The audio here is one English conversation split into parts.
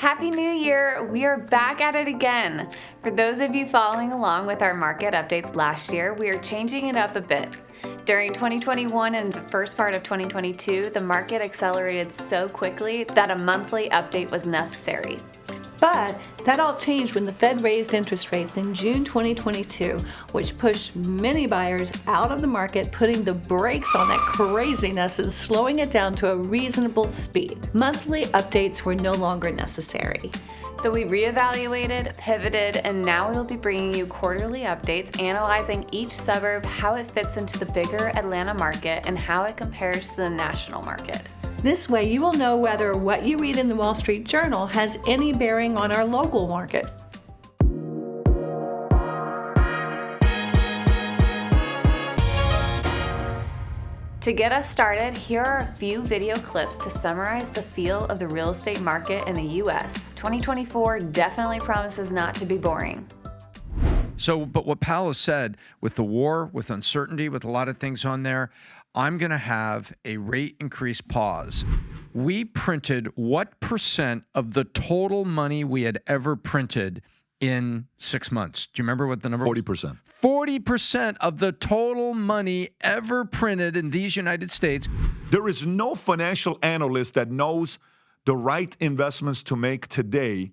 Happy New Year! We are back at it again. For those of you following along with our market updates last year, we are changing it up a bit. During 2021 and the first part of 2022, the market accelerated so quickly that a monthly update was necessary. But that all changed when the Fed raised interest rates in June 2022, which pushed many buyers out of the market, putting the brakes on that craziness and slowing it down to a reasonable speed. Monthly updates were no longer necessary. So we reevaluated, pivoted, and now we will be bringing you quarterly updates analyzing each suburb, how it fits into the bigger Atlanta market, and how it compares to the national market. This way you will know whether what you read in the Wall Street Journal has any bearing on our local market. To get us started, here are a few video clips to summarize the feel of the real estate market in the U.S. 2024 definitely promises not to be boring. But what Powell has said, with the war, with uncertainty, with a lot of things on there, I'm going to have a rate increase pause. We printed what percent of the total money we had ever printed in 6 months? Do you remember what the number was? 40%. 40% of the total money ever printed in these United States. There is no financial analyst that knows the right investments to make today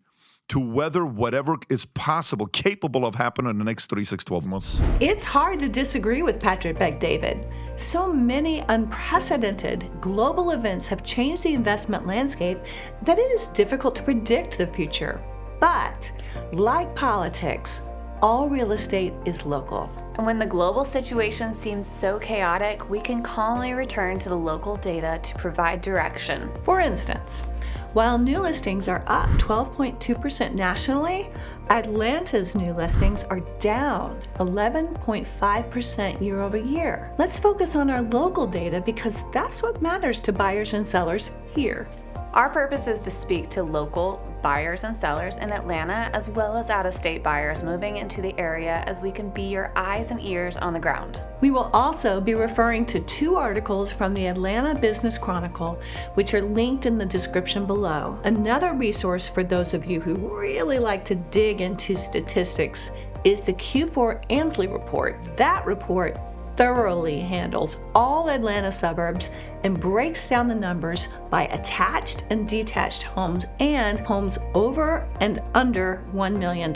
to weather whatever is possible, capable of happening in the next 3, 6, 12 months. It's hard to disagree with Patrick Bet-David. So many unprecedented global events have changed the investment landscape that it is difficult to predict the future. But, like politics, all real estate is local. And when the global situation seems so chaotic, we can calmly return to the local data to provide direction. For instance, while new listings are up 12.2% nationally, Atlanta's new listings are down 11.5% year over year. Let's focus on our local data because that's what matters to buyers and sellers here. Our purpose is to speak to local buyers and sellers in Atlanta, as well as out-of-state buyers moving into the area, as we can be your eyes and ears on the ground. We will also be referring to 2 articles from the Atlanta Business Chronicle, which are linked in the description below. Another resource for those of you who really like to dig into statistics is the Q4 Ansley report. That report thoroughly handles all Atlanta suburbs and breaks down the numbers by attached and detached homes and homes over and under $1 million.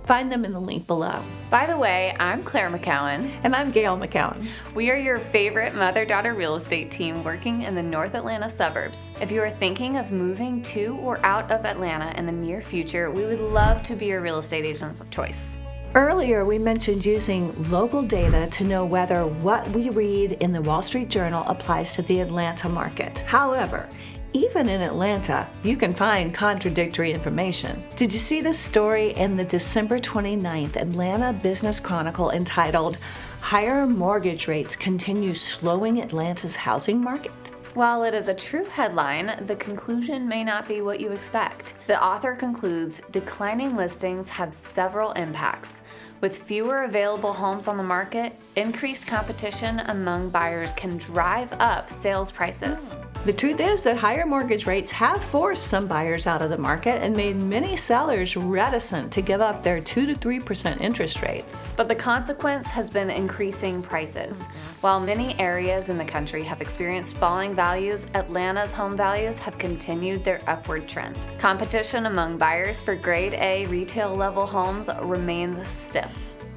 Find them in the link below. By the way, I'm Claire McCown. And I'm Gail McCown. We are your favorite mother-daughter real estate team working in the North Atlanta suburbs. If you are thinking of moving to or out of Atlanta in the near future, we would love to be your real estate agents of choice. Earlier, we mentioned using local data to know whether what we read in the Wall Street Journal applies to the Atlanta market. However, even in Atlanta, you can find contradictory information. Did you see this story in the December 29th Atlanta Business Chronicle entitled, "Higher Mortgage Rates Continue Slowing Atlanta's Housing Market"? While it is a true headline, the conclusion may not be what you expect. The author concludes, declining listings have several impacts. With fewer available homes on the market, increased competition among buyers can drive up sales prices. The truth is that higher mortgage rates have forced some buyers out of the market and made many sellers reticent to give up their 2 to 3% interest rates. But the consequence has been increasing prices. While many areas in the country have experienced falling values, Atlanta's home values have continued their upward trend. Competition among buyers for grade A retail level homes remains stiff.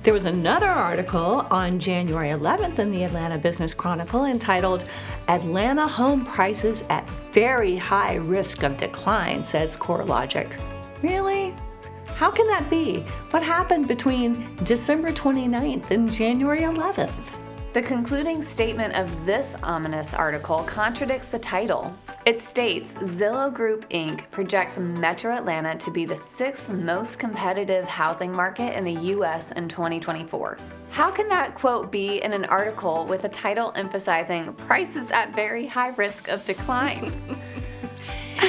There was another article on January 11th in the Atlanta Business Chronicle entitled, "Atlanta Home Prices at Very High Risk of Decline," says CoreLogic. Really? How can that be? What happened between December 29th and January 11th? The concluding statement of this ominous article contradicts the title. It states, Zillow Group Inc. projects Metro Atlanta to be the 6th most competitive housing market in the U.S. in 2024. How can that quote be in an article with a title emphasizing prices at very high risk of decline?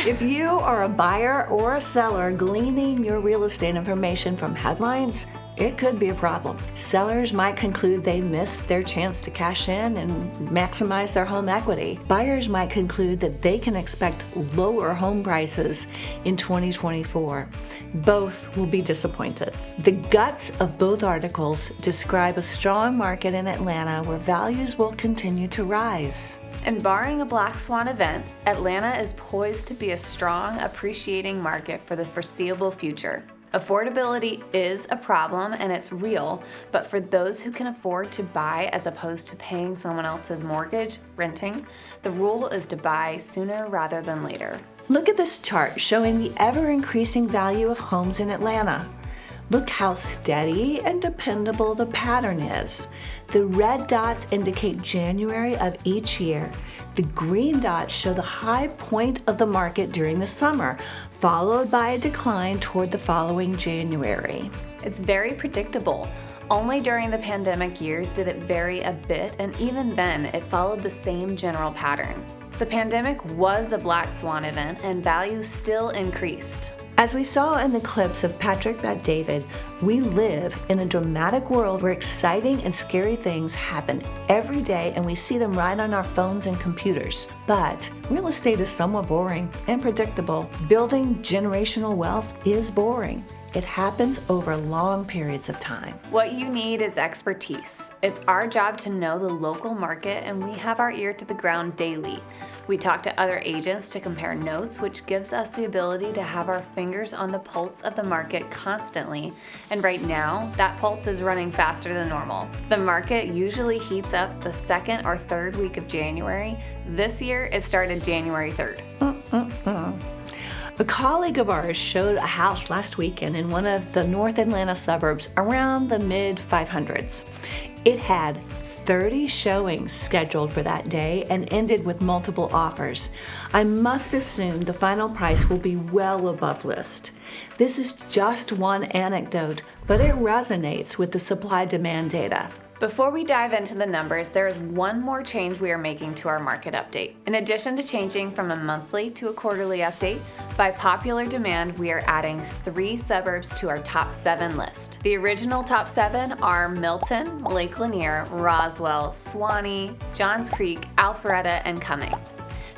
If you are a buyer or a seller gleaning your real estate information from headlines, it could be a problem. Sellers might conclude they missed their chance to cash in and maximize their home equity. Buyers might conclude that they can expect lower home prices in 2024. Both will be disappointed. The guts of both articles describe a strong market in Atlanta where values will continue to rise. And barring a black swan event, Atlanta is poised to be a strong, appreciating market for the foreseeable future. Affordability is a problem and it's real, but for those who can afford to buy as opposed to paying someone else's mortgage, renting, the rule is to buy sooner rather than later. Look at this chart showing the ever-increasing value of homes in Atlanta. Look how steady and dependable the pattern is. The red dots indicate January of each year. The green dots show the high point of the market during the summer, followed by a decline toward the following January. It's very predictable. Only during the pandemic years did it vary a bit, and even then it followed the same general pattern. The pandemic was a black swan event and values still increased. As we saw in the clips of Patrick Bet-David, we live in a dramatic world where exciting and scary things happen every day and we see them right on our phones and computers. But real estate is somewhat boring and predictable. Building generational wealth is boring. It happens over long periods of time. What you need is expertise. It's our job to know the local market, and we have our ear to the ground daily. We talk to other agents to compare notes, which gives us the ability to have our fingers on the pulse of the market constantly. And right now, that pulse is running faster than normal. The market usually heats up the second or third week of January. This year, it started January 3rd. A colleague of ours showed a house last weekend in one of the North Atlanta suburbs around the mid-500s. It had 30 showings scheduled for that day and ended with multiple offers. I must assume the final price will be well above list. This is just one anecdote, but it resonates with the supply-demand data. Before we dive into the numbers, there is one more change we are making to our market update. In addition to changing from a monthly to a quarterly update, by popular demand, we are adding 3 suburbs to our top 7 list. The original top 7 are Milton, Lake Lanier, Roswell, Suwanee, Johns Creek, Alpharetta, and Cumming.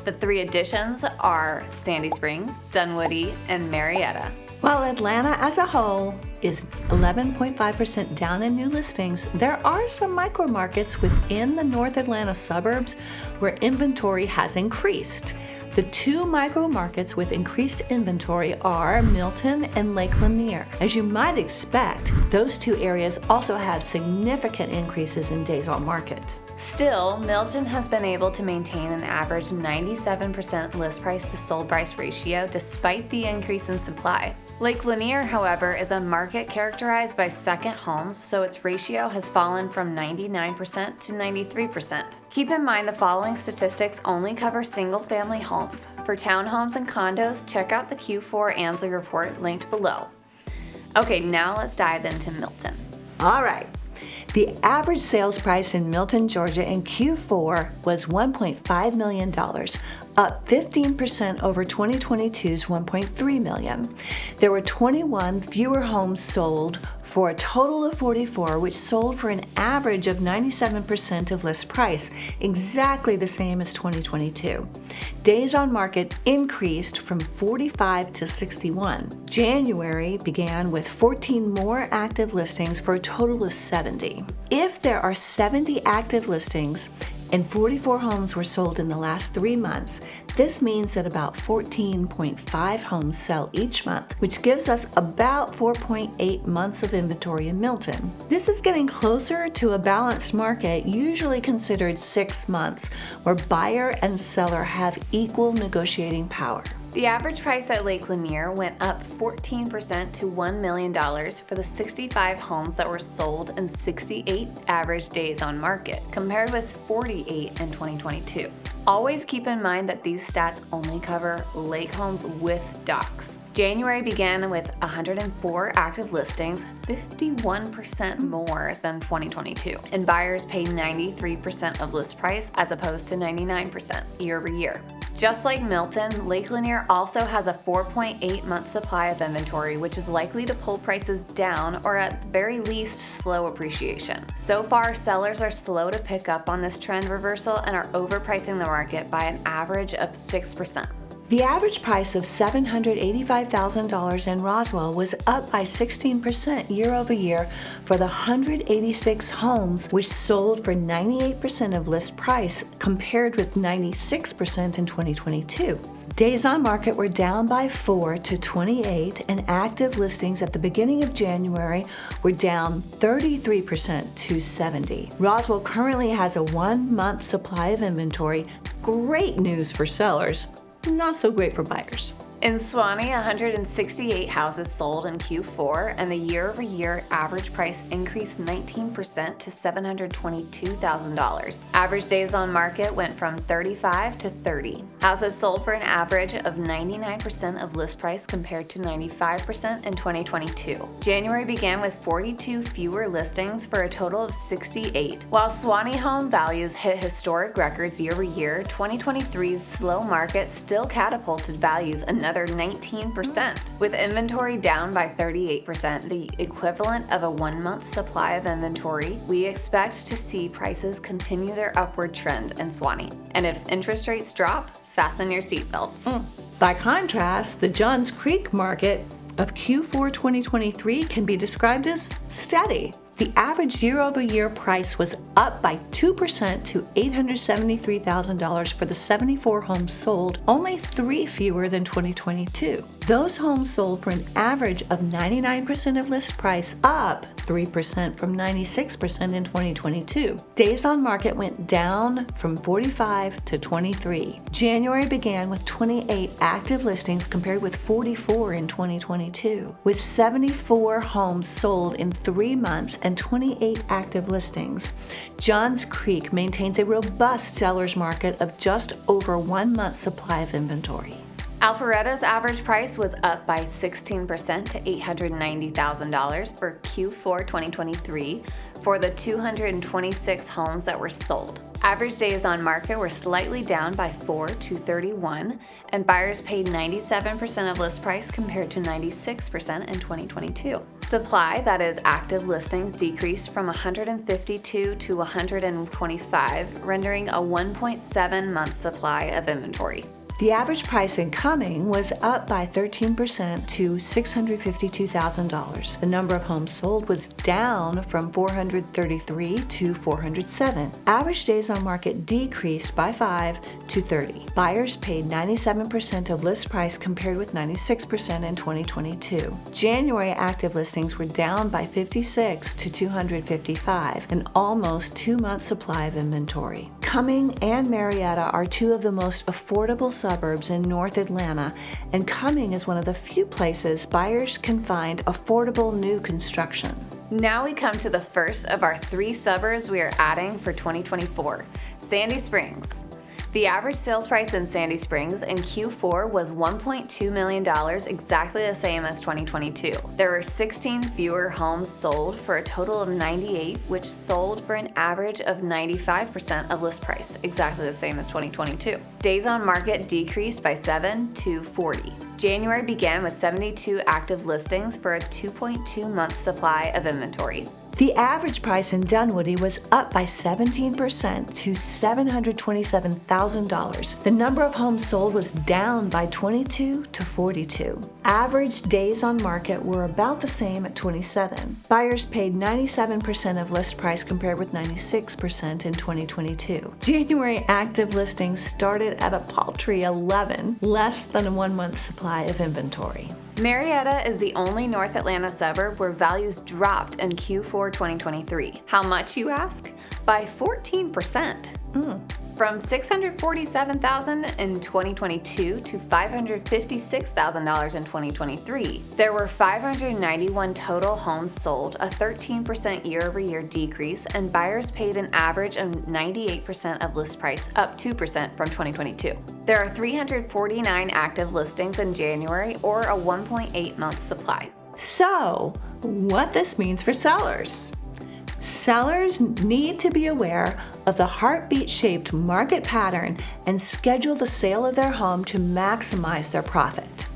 The 3 additions are Sandy Springs, Dunwoody, and Marietta. While Atlanta as a whole is 11.5% down in new listings, there are some micro markets within the North Atlanta suburbs where inventory has increased. The 2 micro markets with increased inventory are Milton and Lake Lanier. As you might expect, those 2 areas also have significant increases in days on market. Still, Milton has been able to maintain an average 97% list price to sold price ratio despite the increase in supply. Lake Lanier, however, is a market characterized by second homes, so its ratio has fallen from 99% to 93%. Keep in mind the following statistics only cover single-family homes. For townhomes and condos, check out the Q4 Ansley report linked below. Okay, now let's dive into Milton. All right. The average sales price in Milton, Georgia in Q4 was $1.5 million, up 15% over 2022's $1.3 million. There were 21 fewer homes sold for a total of 44, which sold for an average of 97% of list price, exactly the same as 2022. Days on market increased from 45 to 61. January began with 14 more active listings for a total of 70. If there are 70 active listings and 44 homes were sold in the last 3 months, this means that about 14.5 homes sell each month, which gives us about 4.8 months of inventory in Milton. This is getting closer to a balanced market, usually considered 6 months, where buyer and seller have equal negotiating power. The average price at Lake Lanier went up 14% to $1 million for the 65 homes that were sold and 68 average days on market, compared with 48 in 2022. Always keep in mind that these stats only cover lake homes with docks. January began with 104 active listings, 51% more than 2022, and buyers paid 93% of list price as opposed to 99% year over year. Just like Milton, Lake Lanier also has a 4.8-month supply of inventory, which is likely to pull prices down or at the very least slow appreciation. So far, sellers are slow to pick up on this trend reversal and are overpricing the market by an average of 6%. The average price of $785,000 in Roswell was up by 16% year over year for the 186 homes, which sold for 98% of list price, compared with 96% in 2022. Days on market were down by 4 to 28, and active listings at the beginning of January were down 33% to 70. Roswell currently has a 1-month supply of inventory. Great news for sellers. Not so great for buyers. In Suwanee, 168 houses sold in Q4, and the year-over-year average price increased 19% to $722,000. Average days on market went from 35 to 30. Houses sold for an average of 99% of list price compared to 95% in 2022. January began with 42 fewer listings for a total of 68. While Suwanee home values hit historic records year-over-year, 2023's slow market still catapulted values another 19%. With inventory down by 38%, the equivalent of a 1-month supply of inventory, we expect to see prices continue their upward trend in Suwanee. And if interest rates drop, fasten your seatbelts. By contrast, the Johns Creek market of Q4 2023 can be described as steady. The average year-over-year price was up by 2% to $873,000 for the 74 homes sold, only 3 fewer than 2022. Those homes sold for an average of 99% of list price, up 3% from 96% in 2022. Days on market went down from 45 to 23. January began with 28 active listings compared with 44 in 2022. With 74 homes sold in 3 months and 28 active listings, Johns Creek maintains a robust seller's market of just over 1 month's supply of inventory. Alpharetta's average price was up by 16% to $890,000 for Q4 2023 for the 226 homes that were sold. Average days on market were slightly down by 4 to 31, and buyers paid 97% of list price compared to 96% in 2022. Supply, that is active listings, decreased from 152 to 125, rendering a 1.7-month supply of inventory. The average price in Cumming was up by 13% to $652,000. The number of homes sold was down from 433 to 407. Average days on market decreased by 5 to 30. Buyers paid 97% of list price compared with 96% in 2022. January active listings were down by 56 to 255, an almost 2-month supply of inventory. Cumming and Marietta are 2 of the most affordable suburbs in North Atlanta, and Cumming is one of the few places buyers can find affordable new construction. Now we come to the first of our 3 suburbs we are adding for 2024, Sandy Springs. The average sales price in Sandy Springs in Q4 was $1.2 million, exactly the same as 2022. There were 16 fewer homes sold for a total of 98, which sold for an average of 95% of list price, exactly the same as 2022. Days on market decreased by 7 to 40. January began with 72 active listings for a 2.2-month supply of inventory. The average price in Dunwoody was up by 17% to $727,000. The number of homes sold was down by 22 to 42. Average days on market were about the same at 27. Buyers paid 97% of list price compared with 96% in 2022. January active listings started at a paltry 11, less than a 1-month supply of inventory. Marietta is the only North Atlanta suburb where values dropped in Q4 2023. How much, you ask? By 14%. From $647,000 in 2022 to $556,000 in 2023. There were 591 total homes sold, a 13% year-over-year decrease, and buyers paid an average of 98% of list price, up 2% from 2022. There are 349 active listings in January, or a 1.8-month supply. So, what this means for sellers. Sellers need to be aware of the heartbeat-shaped market pattern and schedule the sale of their home to maximize their profit.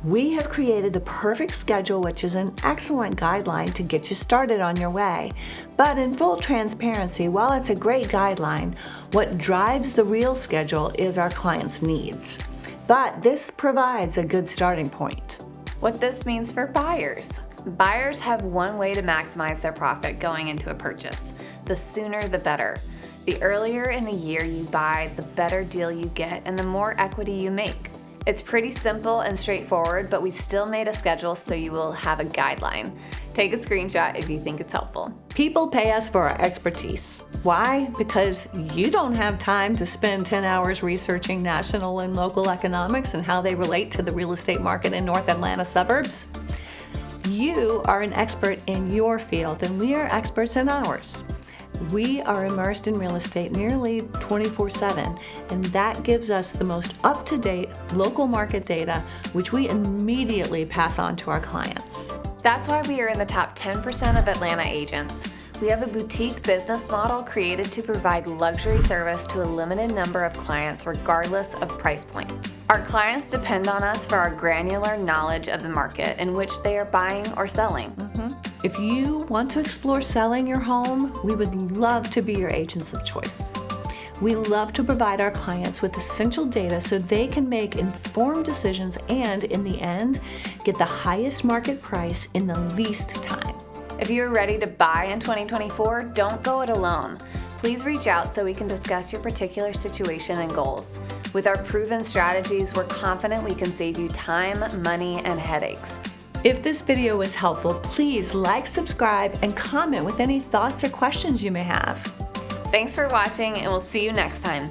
We have created the perfect schedule, which is an excellent guideline to get you started on your way. But in full transparency, while it's a great guideline, what drives the real schedule is our clients' needs. But this provides a good starting point. What this means for buyers. Buyers have one way to maximize their profit going into a purchase. The sooner the better. The earlier in the year you buy, the better deal you get and the more equity you make. It's pretty simple and straightforward, but we still made a schedule so you will have a guideline. Take a screenshot if you think it's helpful. People pay us for our expertise. Why? Because you don't have time to spend 10 hours researching national and local economics and how they relate to the real estate market in North Atlanta suburbs. You are an expert in your field and we are experts in ours. We are immersed in real estate nearly 24/7, and that gives us the most up-to-date local market data, which we immediately pass on to our clients. That's why we are in the top 10% of Atlanta agents. We have a boutique business model created to provide luxury service to a limited number of clients regardless of price point. Our clients depend on us for our granular knowledge of the market in which they are buying or selling. If you want to explore selling your home, we would love to be your agents of choice. We love to provide our clients with essential data so they can make informed decisions and, in the end, get the highest market price in the least time. If you are ready to buy in 2024, don't go it alone. Please reach out so we can discuss your particular situation and goals. With our proven strategies, we're confident we can save you time, money, and headaches. If this video was helpful, please like, subscribe, and comment with any thoughts or questions you may have. Thanks for watching, and we'll see you next time.